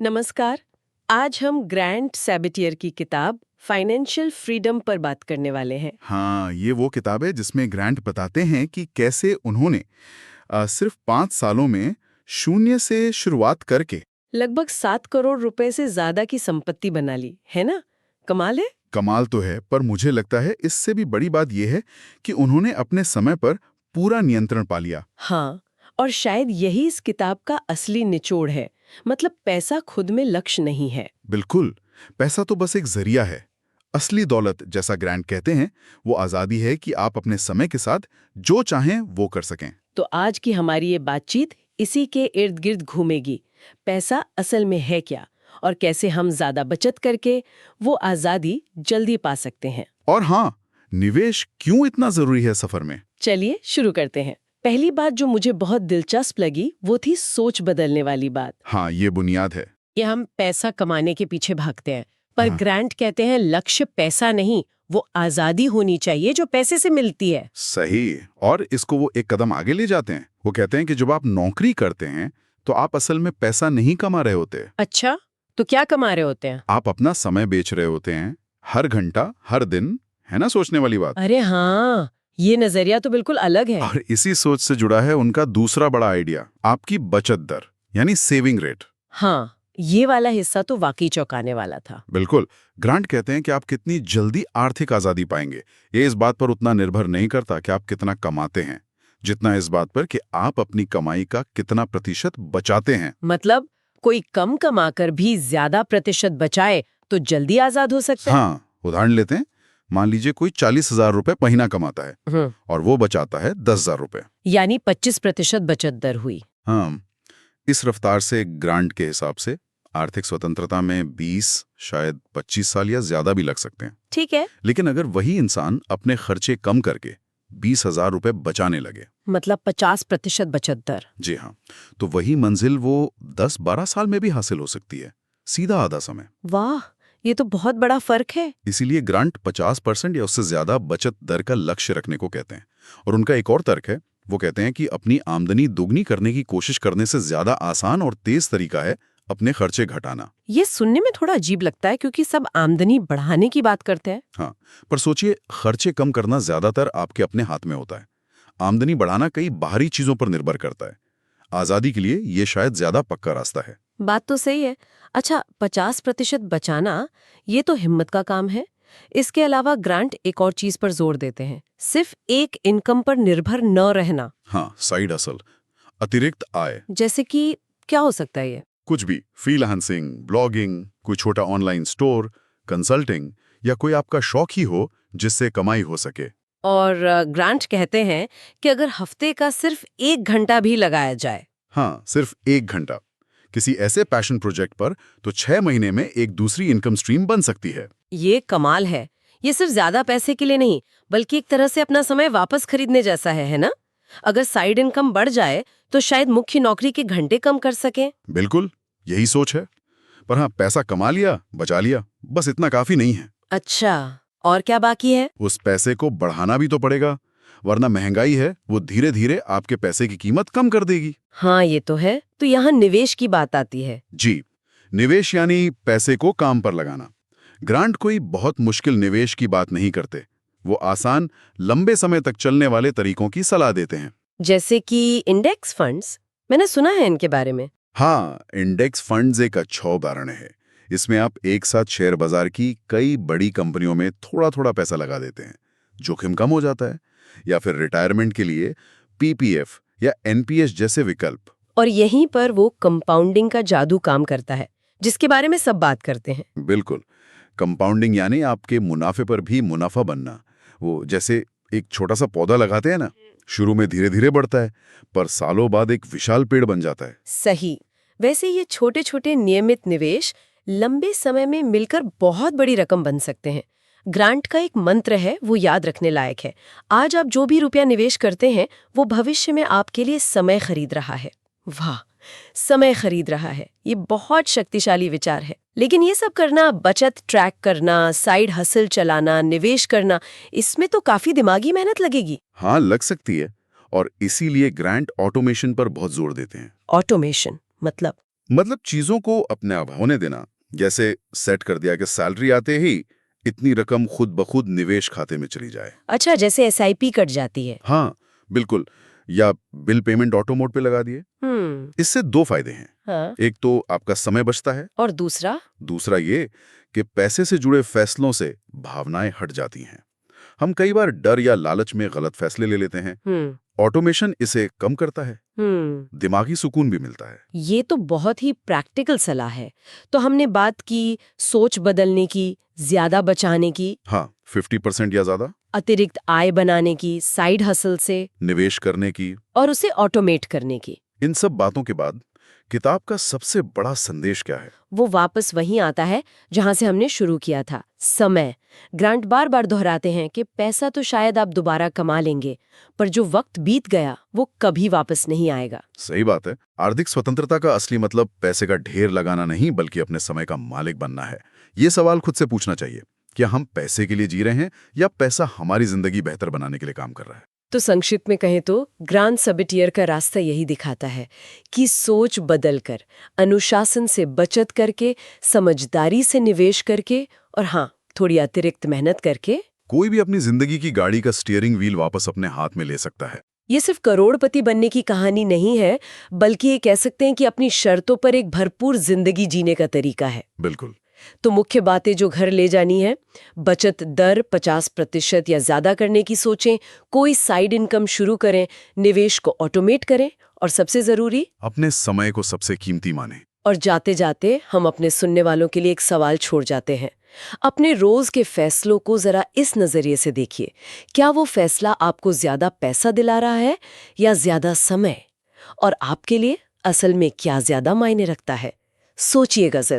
नमस्कार। आज हम ग्रैंट सैबेटियर की किताब फाइनेंशियल फ्रीडम पर बात करने वाले हैं। हाँ, ये वो किताब है जिसमें ग्रांट बताते हैं कि कैसे उन्होंने सिर्फ 5 सालों में शून्य से शुरुआत करके लगभग 7 करोड़ रुपए से ज्यादा की संपत्ति बना ली, है ना? कमाल है। कमाल तो है, पर मुझे लगता है इससे भी बड़ी बात यह है कि उन्होंने अपने समय पर पूरा नियंत्रण पा लिया। हाँ, और शायद यही इस किताब का असली निचोड़ है। मतलब पैसा खुद में लक्ष्य नहीं है। बिल्कुल, पैसा तो बस एक जरिया है। असली दौलत, जैसा ग्रांट कहते हैं, वो आज़ादी है कि आप अपने समय के साथ जो चाहें वो कर सकें। तो आज की हमारी ये बातचीत इसी के इर्द गिर्द घूमेगी। पैसा असल में है क्या, और कैसे हम ज्यादा बचत करके वो आजादी जल्दी पा सकते हैं। और हाँ, निवेश क्यों इतना जरूरी है सफर में। चलिए शुरू करते हैं। पहली बात जो मुझे बहुत दिलचस्प लगी वो थी सोच बदलने वाली बात। हाँ, ये बुनियाद है। कि हम पैसा कमाने के पीछे भागते हैं, पर हाँ। ग्रांट कहते हैं लक्ष्य पैसा नहीं, वो आजादी होनी चाहिए जो पैसे से मिलती है। सही। और इसको वो एक कदम आगे ले जाते हैं। वो कहते हैं कि जब आप नौकरी करते हैं तो आप असल में पैसा नहीं कमा रहे होते। अच्छा, तो क्या कमा रहे होते हैं? आप अपना समय बेच रहे होते हैं, हर घंटा, हर दिन। है ना सोचने वाली बात। अरे हाँ, ये नजरिया तो बिल्कुल अलग है। और इसी सोच से जुड़ा है उनका दूसरा बड़ा आइडिया, आपकी बचत दर, यानी सेविंग रेट। हाँ, ये वाला हिस्सा तो वाकई चौंकाने वाला था। बिल्कुल। ग्रांट कहते हैं कि आप कितनी जल्दी आर्थिक आजादी पाएंगे, ये इस बात पर उतना निर्भर नहीं करता कि आप कितना कमाते हैं, जितना इस बात पर कि आप अपनी कमाई का कितना प्रतिशत बचाते हैं। मतलब कोई कम कमाकर भी ज्यादा प्रतिशत बचाए तो जल्दी आजाद हो सकता है। हाँ, उदाहरण लेते हैं। मान लीजिए कोई 40,000 रुपए महीना कमाता है और वो बचाता है 10,000 रुपए। यानी 25% बचत दर हुई। हाँ, इस रफ्तार से ग्रांट के हिसाब से आर्थिक स्वतंत्रता में 20, शायद 25 साल या ज्यादा भी लग सकते हैं। ठीक है। लेकिन अगर वही इंसान अपने खर्चे कम करके 20,000 रुपए बचाने लगे, मतलब 50% बचत दर। जी हाँ, तो वही मंजिल वो 10-12 साल में भी हासिल हो सकती है, सीधा आधा समय। वाह, ये तो बहुत बड़ा फर्क है। इसीलिए ग्रांट 50% या उससे ज्यादा बचत दर का लक्ष्य रखने को कहते हैं। और उनका एक और तर्क है, वो कहते हैं कि अपनी आमदनी दोगुनी करने की कोशिश करने से ज्यादा आसान और तेज तरीका है अपने खर्चे घटाना। ये सुनने में थोड़ा अजीब लगता है क्योंकि सब आमदनी बढ़ाने की बात करते हैं। हाँ, पर सोचिए, खर्चे कम करना ज्यादातर आपके अपने हाथ में होता है। आमदनी बढ़ाना कई बाहरी चीजों पर निर्भर करता है। आजादी के लिए ये शायद ज्यादा पक्का रास्ता है। बात तो सही है। अच्छा, 50% बचाना, ये तो हिम्मत का काम है। इसके अलावा ग्रांट एक और चीज पर जोर देते हैं, सिर्फ एक इनकम पर निर्भर न रहना। हाँ, साइड हसल, अतिरिक्त आय। जैसे कि क्या हो सकता है ये? कुछ भी, फ्रीलांसिंग, ब्लॉगिंग, कोई छोटा ऑनलाइन स्टोर, कंसल्टिंग, या कोई आपका शौक ही हो जिससे कमाई हो सके। और ग्रांट कहते हैं कि अगर हफ्ते का सिर्फ 1 घंटा भी लगाया जाए। हाँ, सिर्फ 1 घंटा किसी ऐसे पैशन प्रोजेक्ट पर, तो 6 महीने में एक दूसरी इनकम स्ट्रीम बन सकती है। ये कमाल है। ये सिर्फ ज्यादा पैसे के लिए नहीं, बल्कि एक तरह से अपना समय वापस खरीदने जैसा है ना? अगर साइड इनकम बढ़ जाए तो शायद मुख्य नौकरी के घंटे कम कर सकें। बिल्कुल, यही सोच है। पर हाँ, पैसा कमा लिया, बचा लिया, बस इतना काफी नहीं है। अच्छा, और क्या बाकी है? उस पैसे को बढ़ाना भी तो पड़ेगा, वरना महंगाई है वो धीरे धीरे आपके पैसे की कीमत कम कर देगी। हाँ, ये तो है। तो यहाँ निवेश की बात आती है। जी, निवेश यानी पैसे को काम पर लगाना। ग्रांट कोई बहुत मुश्किल निवेश की बात नहीं करते, वो आसान, लंबे समय तक चलने वाले तरीकों की सलाह देते हैं। जैसे कि इंडेक्स फंड्स, मैंने सुना है इनके बारे में। हाँ, इंडेक्स फंड्स एक अच्छा उदाहरण है। इसमें आप एक साथ शेयर बाजार की कई बड़ी कंपनियों में थोड़ा थोड़ा पैसा लगा देते हैं, जोखिम कम हो जाता है। या फिर रिटायरमेंट के लिए पीपीएफ या एनपीएस जैसे विकल्प। और यहीं पर वो कंपाउंडिंग का जादू काम करता है, जिसके बारे में सब बात करते हैं। बिल्कुल, कंपाउंडिंग यानी आपके मुनाफे पर भी मुनाफा बनना। वो जैसे एक छोटा सा पौधा लगाते हैं ना, शुरू में धीरे धीरे बढ़ता है, पर सालों बाद एक विशाल पेड़ बन जाता है। सही। वैसे ये छोटे छोटे नियमित निवेश लंबे समय में मिलकर बहुत बड़ी रकम बन सकते हैं। ग्रांट का एक मंत्र है, वो याद रखने लायक है। आज आप जो भी रुपया निवेश करते हैं वो भविष्य में आपके लिए समय खरीद रहा है। वाह, समय खरीद रहा है, ये बहुत शक्तिशाली विचार है। लेकिन ये सब करना, बचत ट्रैक करना, साइड हसल चलाना, निवेश करना, इसमें तो काफी दिमागी मेहनत लगेगी। हाँ, लग सकती है। और इसीलिए ग्रांट ऑटोमेशन पर बहुत जोर देते हैं। ऑटोमेशन मतलब? मतलब चीजों को अपने आप होने देना, जैसे सेट कर दिया कि सैलरी आते ही इतनी रकम खुद ब खुद निवेश खाते में चली जाए। अच्छा, जैसे एसआईपी कट जाती है। हाँ, बिल्कुल। या बिल पेमेंट ऑटो मोड पे लगा दिए। इससे दो फायदे हैं। हाँ। एक तो आपका समय बचता है, और दूसरा ये कि पैसे से जुड़े फैसलों से भावनाएं हट जाती हैं। हम कई बार डर या लालच में गलत फैसले ले लेते हैं। ऑटोमेशन इसे कम करता है, दिमागी सुकून भी मिलता है। ये तो बहुत ही प्रैक्टिकल सलाह है। तो हमने बात की सोच बदलने की, ज्यादा बचाने की, हाँ, 50% या ज्यादा अतिरिक्त आय बनाने की, साइड हसल से निवेश करने की। और उसे ऑटोमेट करने की। इन सब बातों के बाद किताब का सबसे बड़ा संदेश क्या है? वो वापस वहीं आता है जहां से हमने शुरू किया था, समय। ग्रांट बार बार दोहराते हैं कि पैसा तो शायद आप दोबारा कमा लेंगे, पर जो वक्त बीत गया वो कभी वापस नहीं आएगा। सही बात है। आर्थिक स्वतंत्रता का असली मतलब पैसे का ढेर लगाना नहीं, बल्कि अपने समय का मालिक बनना है। ये सवाल खुद से पूछना चाहिए, क्या हम पैसे के लिए जी रहे हैं या पैसा हमारी जिंदगी बेहतर बनाने के लिए काम कर रहा है? तो संक्षिप्त में कहें तो ग्रांट सबेटियर का रास्ता यही दिखाता है कि सोच बदलकर, अनुशासन से बचत करके, समझदारी से निवेश करके और हाँ, थोड़ी अतिरिक्त मेहनत करके कोई भी अपनी जिंदगी की गाड़ी का स्टीयरिंग व्हील वापस अपने हाथ में ले सकता है। ये सिर्फ करोड़पति बनने की कहानी नहीं है, बल्कि ये कह सकते हैं कि अपनी शर्तों पर एक भरपूर जिंदगी जीने का तरीका है। बिल्कुल। तो मुख्य बातें जो घर ले जानी है, बचत दर 50% या ज्यादा करने की सोचें, कोई साइड इनकम शुरू करें, निवेश को ऑटोमेट करें और सबसे जरूरी, अपने समय को सबसे कीमती माने। और जाते जाते हम अपने सुनने वालों के लिए एक सवाल छोड़ जाते हैं। अपने रोज के फैसलों को जरा इस नजरिए से देखिए, क्या वो फैसला आपको ज्यादा पैसा दिला रहा है या ज्यादा समय? और आपके लिए असल में क्या ज्यादा मायने रखता है? सोचिएगा जरा।